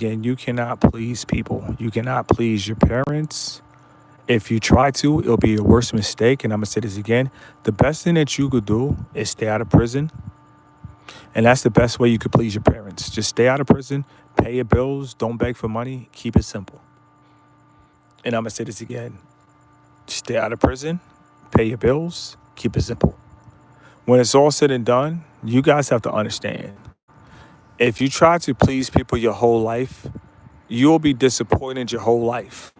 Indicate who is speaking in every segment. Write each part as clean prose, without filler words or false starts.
Speaker 1: again, you cannot please people. You cannot please your parents. If you try to, it'll be your worst mistake. And I'm gonna say this again: the best thing that you could do is stay out of prison, and that's the best way you could please your parents. Just stay out of prison, pay your bills, don't beg for money, keep it simple. And I'm gonna say this again: stay out of prison, pay your bills, keep it simple. When it's all said and done, you guys have to understand: if you try to please people your whole life, you'll be disappointed your whole life.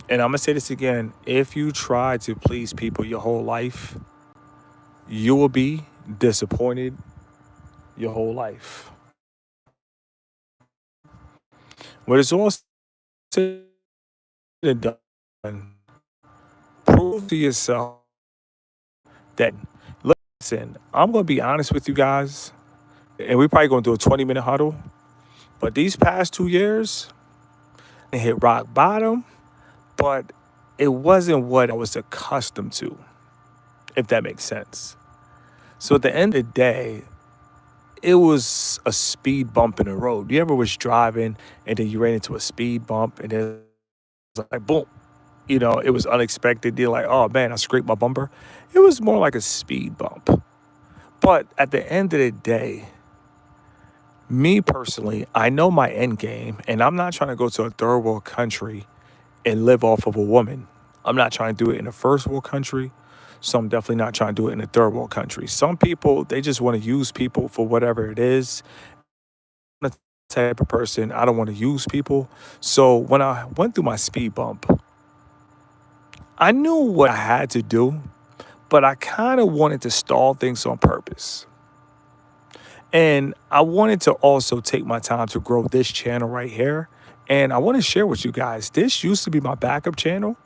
Speaker 1: And I'm gonna say this again: if you try to please people your whole life, you will be disappointed your whole life. When it's all said and done, prove to yourself that, listen, I'm gonna be honest with you guys, and we're probably gonna do a 20-minute huddle. But these past 2 years, I hit rock bottom, but it wasn't what I was accustomed to, if that makes sense. So at the end of the day, it was a speed bump in the road. You ever was driving and then you ran into a speed bump and it was like boom, it was unexpected. You're like, oh man, I scraped my bumper. It was more like a speed bump. But at the end of the day, me personally, I know my end game, and I'm not trying to go to a third world country and live off of a woman. I'm not trying to do it in a first world country. So I'm definitely not trying to do it in a third world country. Some people, they just want to use people for whatever it is. The type of person, I don't want to use people. So when I went through my speed bump, I knew what I had to do, but I kind of wanted to stall things on purpose. And I wanted to also take my time to grow this channel right here. And I want to share with you guys, this used to be my backup channel.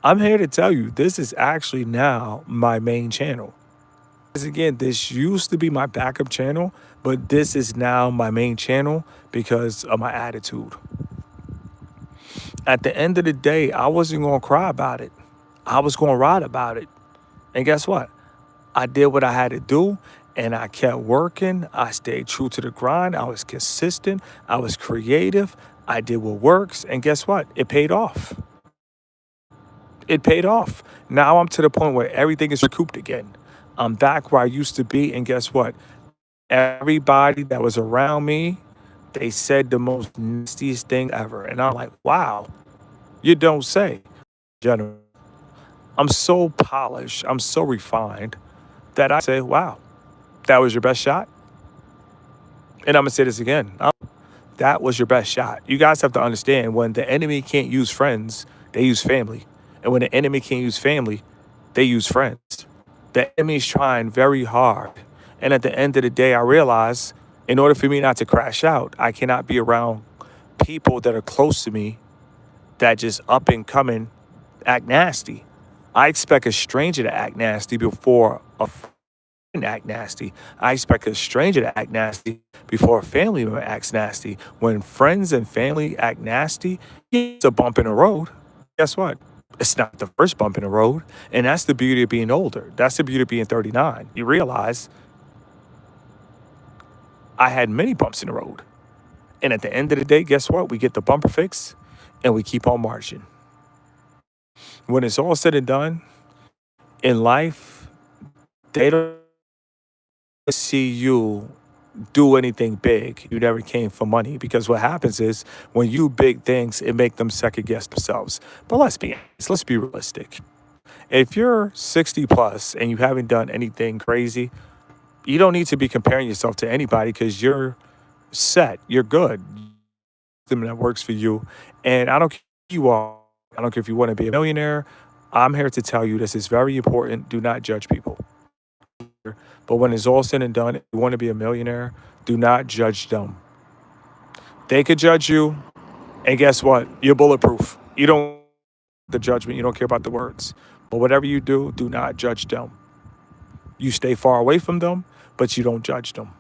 Speaker 1: I'm here to tell you, this is actually now my main channel. Because again, this used to be my backup channel, but this is now my main channel because of my attitude. At the end of the day, I wasn't going to cry about it. I was going to ride about it. And guess what? I did what I had to do and I kept working. I stayed true to the grind. I was consistent. I was creative. I did what works. And guess what? It paid off. It paid off. Now I'm to the point where everything is recouped again. I'm back where I used to be. And guess what? Everybody that was around me, they said the most nastiest thing ever. And I'm like, wow, you don't say. Gentlemen, I'm so polished. I'm so refined that I say, wow, that was your best shot. And I'm going to say this again. That was your best shot. You guys have to understand, when the enemy can't use friends, they use family. And when the enemy can't use family, they use friends. The enemy's trying very hard. And at the end of the day, I realize, in order for me not to crash out, I cannot be around people that are close to me that just up and coming act nasty. I expect a stranger to act nasty before a friend act nasty. I expect a stranger to act nasty before a family member acts nasty. When friends and family act nasty, it's a bump in the road. Guess what? It's not the first bump in the road. And that's the beauty of being older. That's the beauty of being 39. You realize I had many bumps in the road. And at the end of the day, guess what? We get the bumper fix and we keep on marching. When it's all said and done, in life, they don't see you do anything big. You never came for money, because what happens is when you big things, it make them second guess themselves. But let's be honest, let's be realistic. If you're 60 plus and you haven't done anything crazy, you don't need to be comparing yourself to anybody, because you're set, you're good. Something that works for you. And I don't care who you are. I don't care if you want to be a millionaire. I'm here to tell you this is very important. Do not judge people. But when it's all said and done, if you want to be a millionaire, do not judge them. They could judge you, and guess what? You're bulletproof. You don't the judgment, you don't care about the words. But whatever you do, do not judge them. You stay far away from them, but you don't judge them.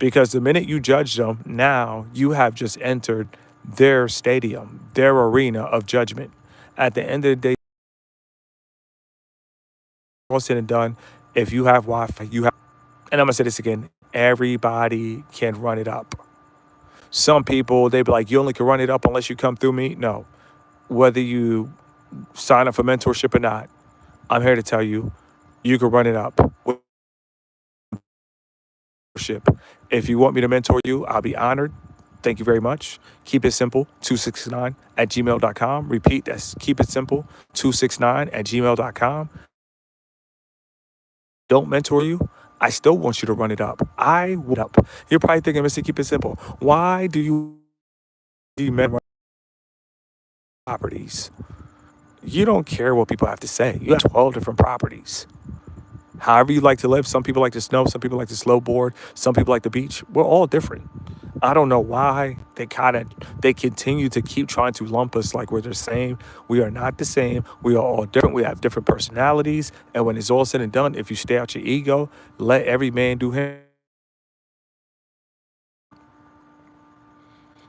Speaker 1: Because the minute you judge them, now you have just entered their stadium, their arena of judgment. At the end of the day, all said and done, if you have Wi-Fi, you have, and I'm gonna say this again, everybody can run it up. Some people, they be like, you only can run it up unless you come through me. No. Whether you sign up for mentorship or not, I'm here to tell you, you can run it up with mentorship. If you want me to mentor you, I'll be honored. Thank you very much. Keep it simple, 269 at gmail.com. Repeat, that's keep it simple, 269 at gmail.com. Don't mentor you. I still want you to run it up. I would up. You're probably thinking, Mr. Keep It Simple, why do you men properties? You don't care what people have to say. You have 12 different properties. However you like to live, some people like to snow, some people like to snowboard, some people like the beach. We're all different. I don't know why they continue to keep trying to lump us like we're the same. We are not the same. We are all different. We have different personalities. And when it's all said and done, if you stay out your ego, let every man do him.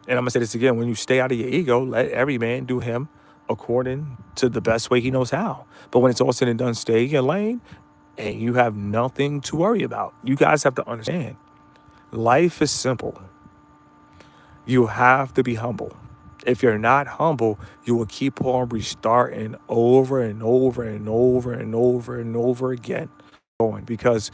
Speaker 1: And I'm gonna say this again: when you stay out of your ego, let every man do him according to the best way he knows how. But when it's all said and done, stay in your lane, and you have nothing to worry about. You guys have to understand, life is simple. You have to be humble. If you're not humble, you will keep on restarting over and over and over and over and over again. Going because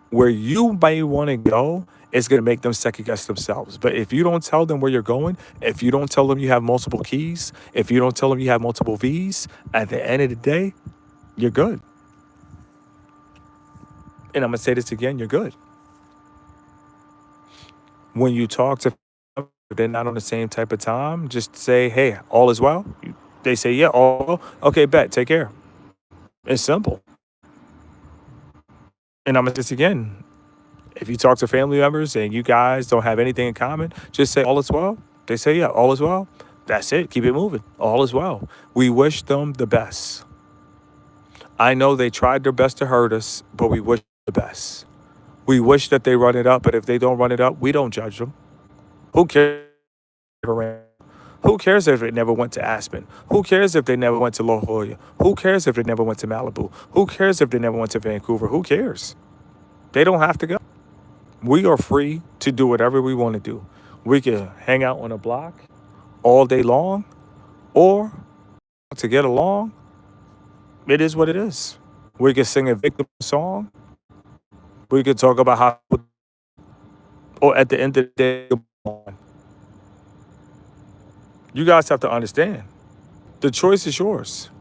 Speaker 1: where you may want to go is going to make them second guess themselves. But if you don't tell them where you're going, if you don't tell them you have multiple keys, if you don't tell them you have multiple V's, at the end of the day, you're good. And I'm going to say this again, you're good. When you talk to them, if they're not on the same type of time, just say, hey, all is well. They say, yeah, all well. Okay, bet, take care. It's simple. And I'm going to say this again. If you talk to family members and you guys don't have anything in common, just say, all is well. They say, yeah, all is well. That's it. Keep it moving. All is well. We wish them the best. I know they tried their best to hurt us, but we wish the best. We wish that they run it up, but if they don't run it up, we don't judge them. Who cares? Who cares if they never went to Aspen? Who cares if they never went to La Jolla? Who cares if they never went to Malibu? Who cares if they never went to Vancouver? Who cares? They don't have to go. We are free to do whatever we want to do. We can hang out on a block all day long, or to get along, it is what it is. We can sing a victim song. We can talk about how, or at the end of the day, you guys have to understand the choice is yours.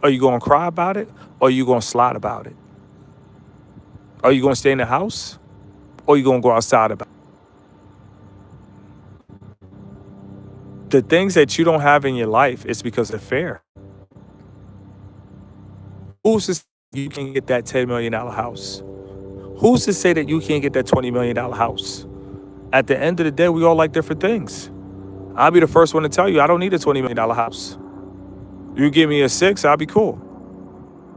Speaker 1: Are you going to cry about it, or are you going to slide about it? Are you going to stay in the house, or are you going to go outside about it? The things that you don't have in your life is because they're fair. Who's to say you can get that $10 million house? Who's to say that you can't get that $20 million house? At the end of the day, we all like different things. I'll be the first one to tell you I don't need a $20 million house. You give me a six, I'll be cool.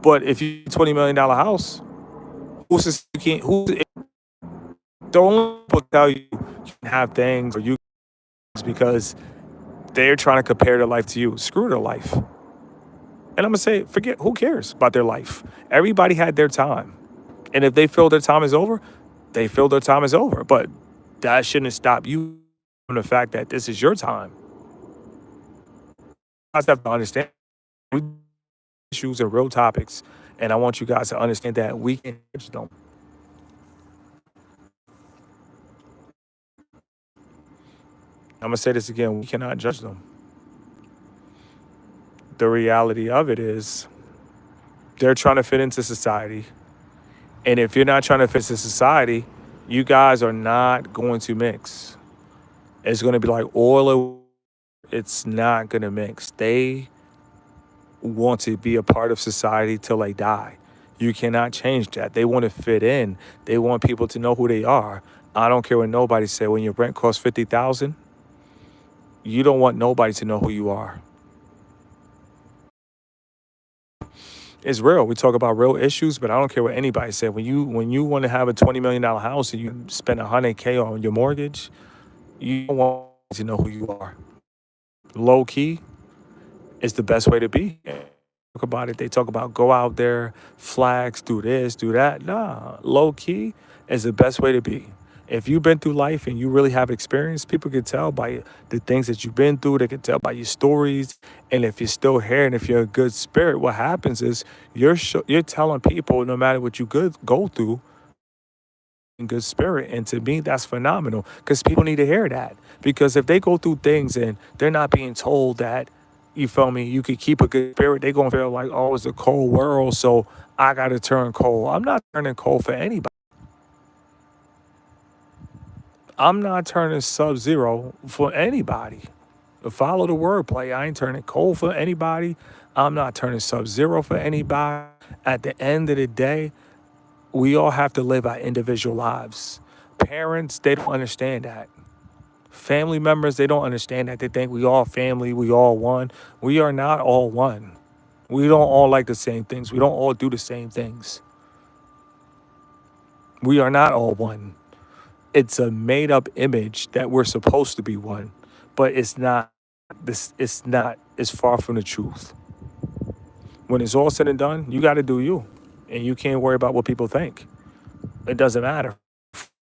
Speaker 1: But if you $20 million house, who's to say you can't? The only people tell you can have things or you is because they're trying to compare their life to you. Screw their life. And I'm gonna say, forget, who cares about their life? Everybody had their time. And if they feel their time is over, they feel their time is over. But that shouldn't stop you from the fact that this is your time. You guys have to understand we issues are real topics. And I want you guys to understand that we can judge them. I'm gonna say this again, we cannot judge them. The reality of it is they're trying to fit into society. And if you're not trying to fit into society, you guys are not going to mix. It's going to be like oil. It's not going to mix. They want to be a part of society till they die. You cannot change that. They want to fit in. They want people to know who they are. I don't care what nobody say. When your rent costs $50,000, you don't want nobody to know who you are. It's real. We talk about real issues, but I don't care what anybody said. When you want to have a $20 million house and you spend $100K on your mortgage, you don't want to know who you are. Low key is the best way to be. Talk about it. They talk about go out there, flax, do this, do that. Nah, low key is the best way to be. If you've been through life and you really have experience, people can tell by the things that you've been through. They can tell by your stories. And if you're still here and if you're a good spirit, what happens is you're telling people no matter what you go through in good spirit. And to me, that's phenomenal because people need to hear that. Because if they go through things and they're not being told that, you feel me, you could keep a good spirit, they're going to feel like, oh, it's a cold world. So I got to turn cold. I'm not turning cold for anybody. I'm not turning sub zero for anybody. Follow the wordplay. I ain't turning cold for anybody. I'm not turning sub zero for anybody. At the end of the day, we all have to live our individual lives. Parents, they don't understand that. Family members, they don't understand that. They think we all family, we all one. We are not all one. We don't all like the same things. We don't all do the same things. We are not all one. It's a made up image that we're supposed to be one, but it's not. This it's not. It's far from the truth. When it's all said and done, you got to do you, and you can't worry about what people think. It doesn't matter.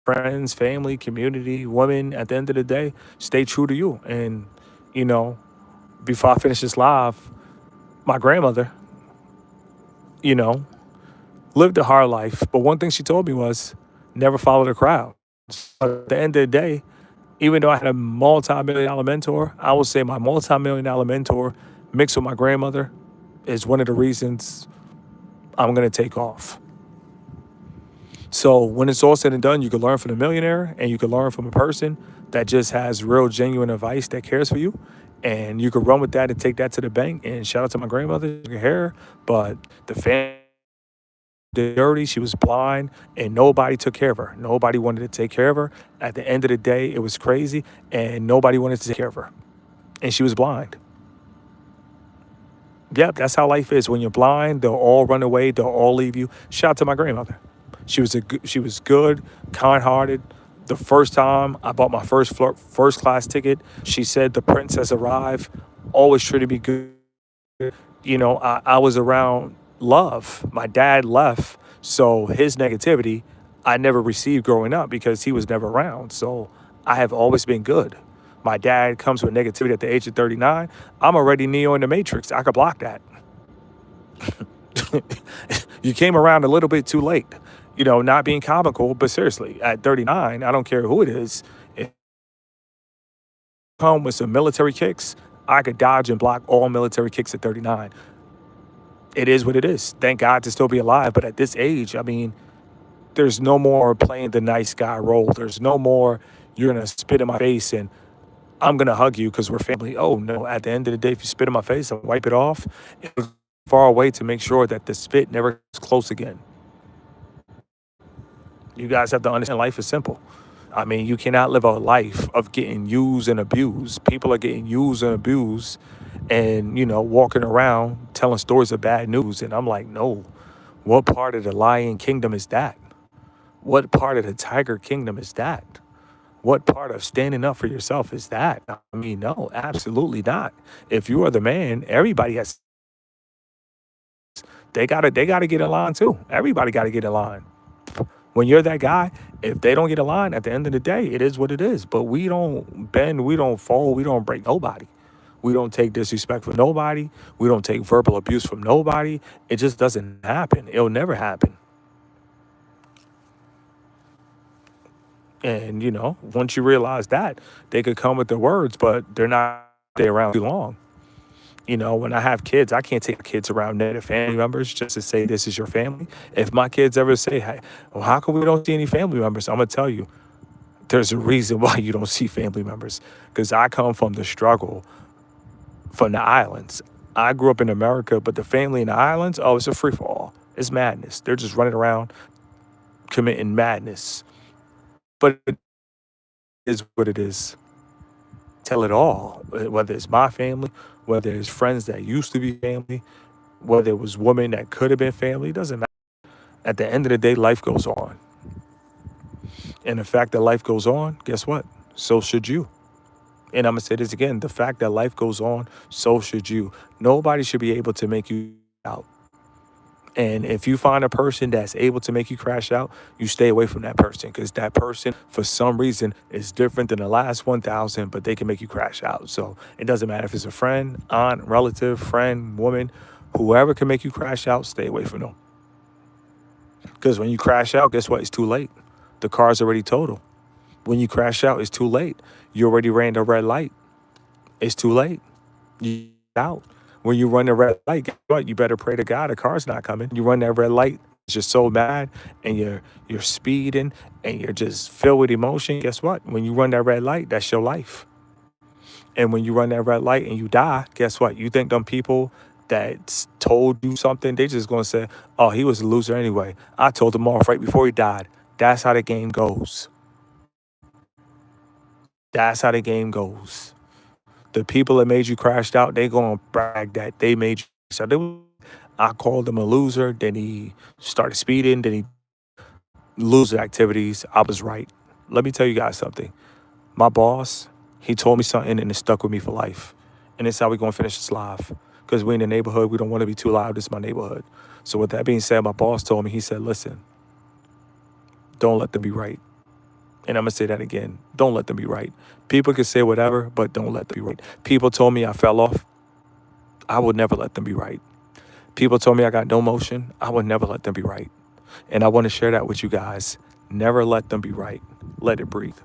Speaker 1: Friends, family, community, women. At the end of the day, stay true to you. And you know, before I finish this live, my grandmother, you know, lived a hard life, but one thing she told me was never follow the crowd. At the end of the day, even though I had a multi-million dollar mentor, I would say my multi-million dollar mentor mixed with my grandmother is one of the reasons I'm going to take off. So when it's all said and done, you can learn from a millionaire and you can learn from a person that just has real genuine advice that cares for you. And you can run with that and take that to the bank. And shout out to my grandmother, hair, but the family dirty. She was blind, and nobody took care of her. Nobody wanted to take care of her. At the end of the day, it was crazy, and nobody wanted to take care of her. And she was blind. Yep, that's how life is. When you're blind, they'll all run away. They'll all leave you. Shout out to my grandmother. She was good, kind-hearted. The first time I bought my first class ticket, she said the princess arrived. Always treated me good. I was around love. My dad left, so his negativity I never received growing up because he was never around. So I have always been good. My dad comes with negativity at the age of 39. I'm already Neo in the Matrix. I could block that. You came around a little bit too late. Not being comical, but seriously, at 39, I don't care who it is. If you come with some military kicks, I could dodge and block all military kicks at 39. It is what it is. Thank God to still be alive. But at this age, I mean, there's no more playing the nice guy role. There's no more you're gonna spit in my face and I'm gonna hug you because we're family. Oh no! At the end of the day, if you spit in my face, I'll wipe it off far away to make sure that the spit never gets close again. You guys have to understand life is simple. I mean, you cannot live a life of getting used and abused. People are getting used and abused and, walking around telling stories of bad news. And I'm like, no, what part of the lion kingdom is that? What part of the tiger kingdom is that? What part of standing up for yourself is that? I mean, no, absolutely not. If you are the man, everybody has, they gotta get in line too. Everybody gotta get in line. When you're that guy, if they don't get a line at the end of the day, it is what it is. But we don't bend, we don't fold, we don't break nobody. We don't take disrespect from nobody. We don't take verbal abuse from nobody. It just doesn't happen. It'll never happen. And, once you realize that, they could come with their words, but they're not stay around too long. When I have kids, I can't take kids around native family members just to say this is your family. If my kids ever say, hey, well, how come we don't see any family members? I'm going to tell you, there's a reason why you don't see family members. Because I come from the struggle from the islands. I grew up in America, but the family in the islands, oh, it's a free for all. It's madness. They're just running around committing madness. But it is what it is. Tell it all, whether it's my family, whether it's friends that used to be family, whether it was women that could have been family, it doesn't matter. At the end of the day, life goes on. And the fact that life goes on, guess what? So should you. And I'm going to say this again, the fact that life goes on, so should you. Nobody should be able to make you out. And if you find a person that's able to make you crash out, you stay away from that person because that person, for some reason, is different than the last 1,000, but they can make you crash out. So it doesn't matter if it's a friend, aunt, relative, friend, woman, whoever can make you crash out, stay away from them. Because when you crash out, guess what? It's too late. The car's already total. When you crash out, it's too late. You already ran the red light. It's too late. You out. When you run the red light, guess what? You better pray to God the car's not coming. You run that red light, you're so mad and you're speeding and you're just filled with emotion. Guess what? When you run that red light, that's your life. And when you run that red light and you die, guess what? You think them people that told you something, they just gonna say, "Oh, he was a loser anyway. I told him off right before he died." That's how the game goes. That's how the game goes. The people that made you crashed out, they gonna brag that they made you. So I called him a loser. Then he started speeding. Then he loser activities. I was right. Let me tell you guys something. My boss, he told me something and it stuck with me for life. And it's how we gonna finish this live. Because we in the neighborhood, we don't want to be too loud. This is my neighborhood. So with that being said, my boss told me, he said, listen, don't let them be right. And I'm gonna say that again. Don't let them be right. People can say whatever, but don't let them be right. People told me I fell off. I would never let them be right. People told me I got no motion. I would never let them be right. And I want to share that with you guys. Never let them be right. Let it breathe.